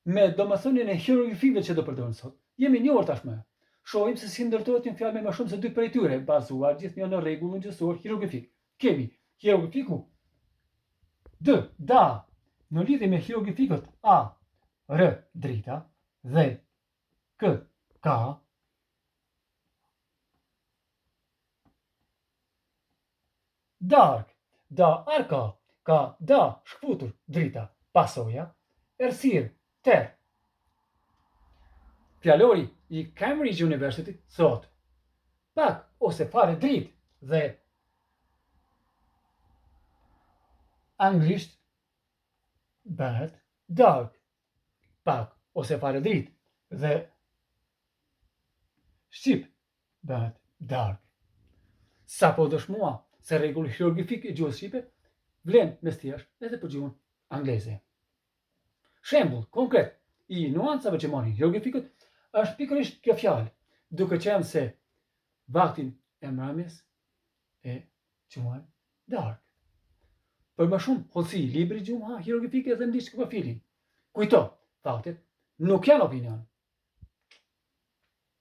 me domethënien e hieroglifikëve që do përdorën sot. Jemi njohur tashmë. Shohim se si ndërtohet një fjalë me më shumë se 2 prej tyre, bazuar gjithnjë në rregullin gjysor hieroglifik. Kemi hieroglifiku D, da, në lidhje me hieroglifikët A, R, drita dhe K, ka, dark, da arka, ka da shkputur, drita, pasoja, errësirë, ter. Fjalori i Cambridge University thot pak ose fare dritë dhe anglisht bëhet dark, pak ose fare dritë dhe shqip bëhet dark. Sa po dëshmua se rregulli hieroglifik i gjuhës shqipe vlen mes thjesht edhe për gjuhën angleze. Shembull konkret i nuancave që marrin hieroglifikët është pikërisht kjo fjalë, duke qenë se vaktin e mbrëmjes e quajnë dark. Për më shumë hollësi, libri Gjuha hieroglifike dhe ndiq profilin. Kujto, faktet nuk janë opinion.